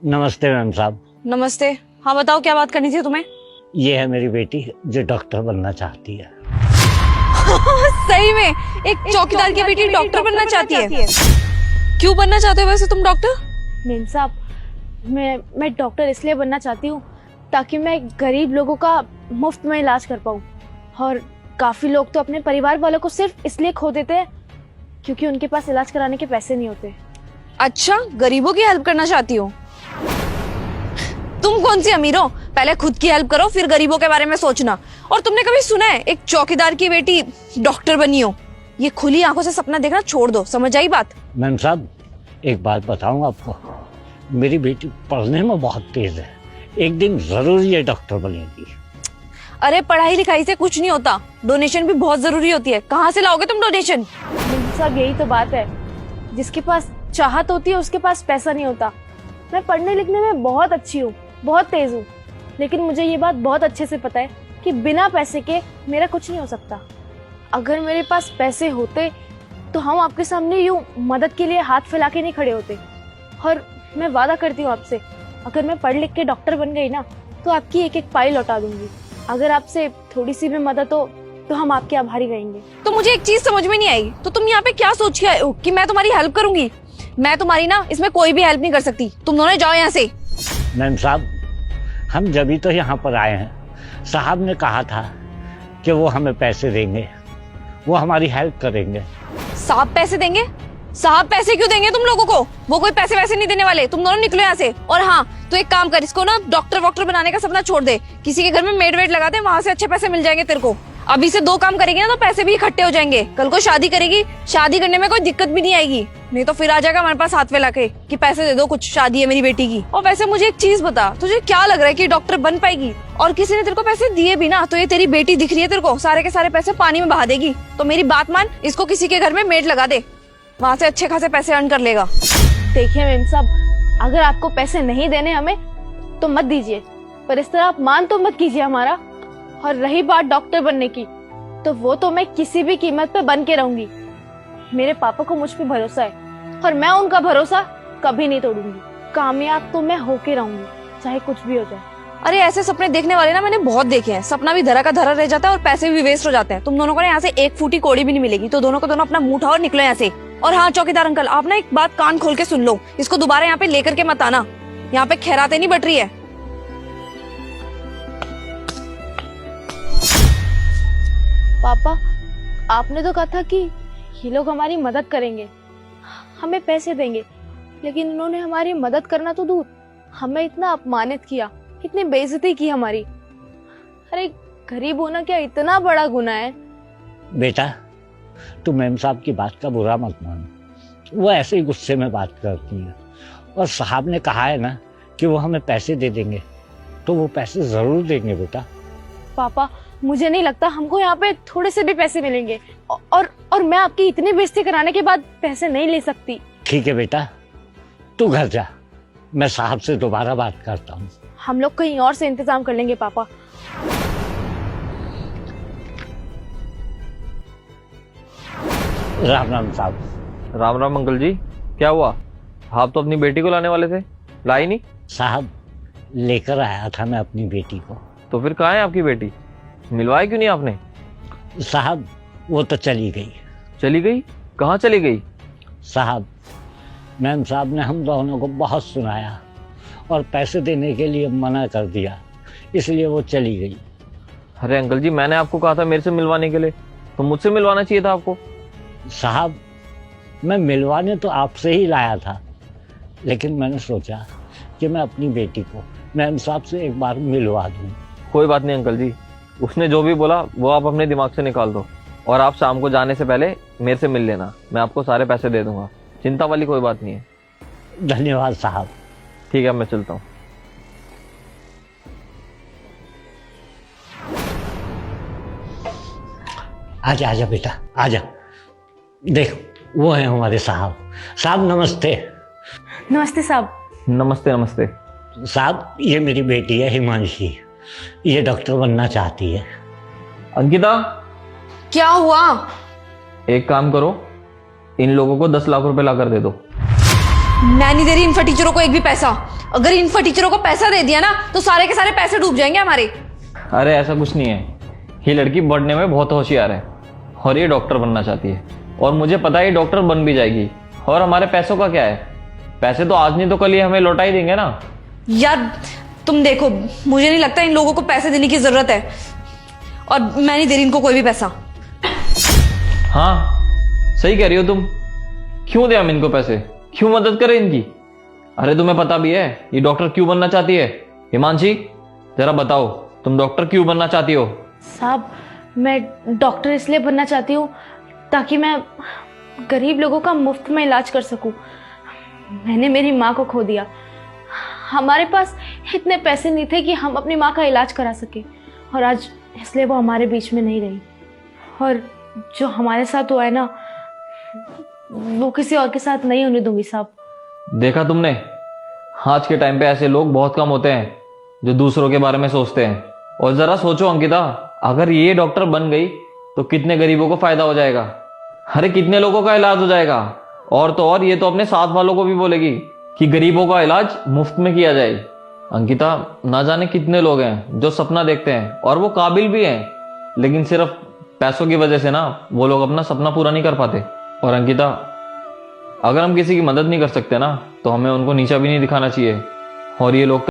नमस्ते मैम साहब। नमस्ते। हाँ बताओ, क्या बात करनी थी तुम्हें? ये है मेरी बेटी जो डॉक्टर बनना चाहती है। सही में एक चौकीदार की बेटी डॉक्टर बनना चाहती है? क्यों बनना चाहते हो वैसे तुम डॉक्टर? मेम साहब, मैं डॉक्टर इसलिए बनना चाहती हूँ ताकि मैं गरीब लोगों का मुफ्त में इलाज कर पाऊँ। और काफ़ी लोग तो अपने परिवार वालों को सिर्फ इसलिए खो देते हैं क्योंकि उनके पास इलाज कराने के पैसे नहीं होते। अच्छा, गरीबों की हेल्प करना चाहती हो? तुम कौन सी अमीर हो? पहले खुद की हेल्प करो, फिर गरीबों के बारे में सोचना। और तुमने कभी सुना है एक चौकीदार की बेटी डॉक्टर बनी हो? ये खुली आंखों से सपना देखना छोड़ दो, समझ आई बात? मैम साहब, एक बात बताऊं आपको, मेरी बेटी पढ़ने में बहुत तेज है, एक दिन जरूर ये डॉक्टर बनेगी। अरे पढ़ाई लिखाई से कुछ नहीं होता, डोनेशन भी बहुत जरूरी होती है। कहाँ से लाओगे तुम डोनेशन? मेम साहब, यही तो बात है, जिसके पास चाहत होती है उसके पास पैसा नहीं होता। मैं पढ़ने लिखने में बहुत अच्छी हूँ, बहुत तेज हूँ, लेकिन मुझे ये बात बहुत अच्छे से पता है कि बिना पैसे के मेरा कुछ नहीं हो सकता। अगर मेरे पास पैसे होते तो हम आपके सामने यूं मदद के लिए हाथ फैला के नहीं खड़े होते। और मैं वादा करती हूँ आपसे, अगर मैं पढ़ लिख के डॉक्टर बन गई ना तो आपकी एक एक पाई लौटा दूंगी। अगर आपसे थोड़ी सी भी मदद हो तो हम आपके आभारी रहेंगे। तो मुझे एक चीज समझ में नहीं आई, तो तुम यहाँ पे क्या सोच के आए हो कि मैं तुम्हारी हेल्प करूंगी? मैं तुम्हारी ना इसमें कोई भी हेल्प नहीं कर सकती। तुम दोनों जाओ यहाँ से। मैम साहब, हम जब तो यहाँ पर आए हैं, साहब ने कहा था कि वो हमें पैसे देंगे, वो हमारी हेल्प करेंगे। साहब पैसे देंगे? साहब पैसे क्यों देंगे तुम लोगों को? वो कोई पैसे वैसे नहीं देने वाले। तुम दोनों निकलो यहाँ से। और हाँ, तो एक काम कर, इसको ना डॉक्टर वॉक्टर बनाने का सपना छोड़ दे। किसी के घर में मेड वेड लगा दे, वहाँ से अच्छे पैसे मिल जाएंगे तेरे को। अभी से 2 काम करेगी ना तो पैसे भी इकट्ठे हो जाएंगे। कल को शादी करेगी, शादी करने में कोई दिक्कत भी नहीं आएगी। नहीं तो फिर आ जाएगा हमारे पास हाथ फैला के कि पैसे दे दो, कुछ शादी है मेरी बेटी की। और वैसे मुझे एक चीज बता, तुझे क्या लग रहा है कि डॉक्टर बन पाएगी? और किसी ने तेरे को पैसे दिए भी ना तो ये तेरी बेटी दिख रही है तेरे को, सारे के सारे पैसे पानी में बहा देगी। तो मेरी बात मान, इसको किसी के घर में मेड लगा दे, वहाँ से अच्छे खासे पैसे अर्न कर लेगा। देखिए मेम साहब, अगर आपको पैसे नहीं देने हमें तो मत दीजिए, पर इस तरह आप मान तो मत कीजिए हमारा। और रही बात डॉक्टर बनने की, तो वो तो मैं किसी भी कीमत पे बन के रहूंगी। मेरे पापा को मुझ पे भरोसा है और मैं उनका भरोसा कभी नहीं तोड़ूंगी। कामयाब तो मैं होके रहूंगी, चाहे कुछ भी हो जाए। अरे ऐसे सपने देखने वाले ना मैंने बहुत देखे हैं। सपना भी धरा का धरा रह जाता है और पैसे भी वेस्ट हो जाते हैं। तुम दोनों को यहाँ से एक फूटी कौड़ी भी नहीं मिलेगी। तो दोनों को दोनों अपना मुंह उठाओ और निकलो यहाँ से। और हाँ चौकीदार अंकल, आप ना एक बात कान खोल के सुन लो, इसको दोबारा यहाँ पे लेकर के मत आना। यहाँ पे खैरातें नहीं बट रही है। पापा, आपने तो कहा था कि ये लोग हमारी मदद करेंगे, हमें पैसे देंगे, लेकिन उन्होंने हमारी मदद करना तो दूर, हमें इतना अपमानित किया, इतनी बेइज्जती की हमारी। अरे गरीब होना क्या इतना बड़ा गुनाह है? बेटा, तू मैम साहब की बात का बुरा मत मान, वो ऐसे ही गुस्से में बात करती है। और साहब ने कहा है ना कि वो हमें पैसे दे देंगे, तो वो पैसे जरूर देंगे बेटा। पापा, मुझे नहीं लगता हमको यहाँ पे थोड़े से भी पैसे मिलेंगे। और मैं आपकी इतनी बेइज्जती कराने के बाद पैसे नहीं ले सकती। ठीक है बेटा, तू घर जा, मैं साहब से दोबारा बात करता हूँ। हम लोग कहीं और से इंतजाम कर लेंगे पापा। राम राम साहब। राम राम अंकल जी, क्या हुआ? आप तो अपनी बेटी को लाने वाले थे, लाई नहीं? साहब, लेकर आया था मैं अपनी बेटी को। तो फिर कहाँ है आपकी बेटी? मिलवाई क्यों नहीं आपने? साहब, वो तो चली गई। चली गई? कहाँ चली गई? साहब, मैम साहब ने हम दोनों को बहुत सुनाया और पैसे देने के लिए मना कर दिया, इसलिए वो चली गई। अरे अंकल जी, मैंने आपको कहा था मेरे से मिलवाने के लिए, तो मुझसे मिलवाना चाहिए था आपको। साहब, मैं मिलवाने तो आपसे ही लाया था, लेकिन मैंने सोचा कि मैं अपनी बेटी को मैम साहब से एक बार मिलवा दूं। कोई बात नहीं अंकल जी, उसने जो भी बोला वो आप अपने दिमाग से निकाल दो। और आप शाम को जाने से पहले मेरे से मिल लेना, मैं आपको सारे पैसे दे दूंगा, चिंता वाली कोई बात नहीं है। धन्यवाद साहब। ठीक है, मैं चलता हूँ। आजा आजा बेटा, आजा। देख, वो है हमारे साहब। साहब नमस्ते। नमस्ते साहब। नमस्ते नमस्ते। साहब, ये मेरी बेटी है हिमांशी, ये डॉक्टर बनना चाहती है। अंकिता, क्या हुआ? एक काम करो, इन लोगों को 10 लाख रुपए ला कर दे दो। मैं नहीं दे रही इन टीचरों को एक भी पैसा। अगर इन टीचरों को पैसा दे दिया ना तो सारे के सारे पैसे डूब जाएंगे हमारे। अरे ऐसा कुछ नहीं है, ये लड़की पढ़ने में बहुत होशियार है और ये डॉक्टर बनना चाहती है, और मुझे पता है ये डॉक्टर बन भी जाएगी। और हमारे पैसों का क्या है, पैसे तो आज नहीं तो कल ये हमें लौटा ही देंगे ना। यार तुम देखो, मुझे नहीं लगता इन लोगों को पैसे देने की जरूरत है, और मैं नहीं दे रही इनको कोई भी पैसा। हाँ सही कह रही हो तुम, क्यों दे हम इनको पैसे, क्यों मदद करें इनकी। अरे तुम्हें पता भी है ये डॉक्टर क्यों बनना चाहती है? हिमांशी जरा बताओ, तुम डॉक्टर क्यों बनना चाहती हो? साहब मैं डॉक्टर इसलिए बनना चाहती हूँ ताकि मैं गरीब लोगों का मुफ्त में इलाज कर सकूं। मैंने मेरी माँ को खो दिया, हमारे पास इतने पैसे नहीं थे कि हम अपनी माँ का इलाज करा सके, और आज इसलिए वो हमारे बीच में नहीं रही। और जो हमारे साथ हुआ है ना, वो किसी और के साथ नहीं होने दूंगी साहब। देखा तुमने, आज के टाइम पे ऐसे लोग बहुत कम होते हैं जो दूसरों के बारे में सोचते हैं। और जरा सोचो अंकिता, अगर ये डॉक्टर बन गई तो कितने गरीबों को फायदा हो जाएगा, अरे कितने लोगों का इलाज हो जाएगा। और तो और ये तो अपने साथ वालों को भी बोलेगी कि गरीबों का इलाज मुफ्त में किया जाए। अंकिता ना जाने कितने लोग हैं जो सपना देखते हैं और वो काबिल भी हैं, लेकिन सिर्फ पैसों की वजह से ना वो लोग अपना सपना पूरा नहीं कर पाते। और अंकिता, अगर हम किसी की मदद नहीं कर सकते ना तो हमें उनको नीचा भी नहीं दिखाना चाहिए। और ये लोग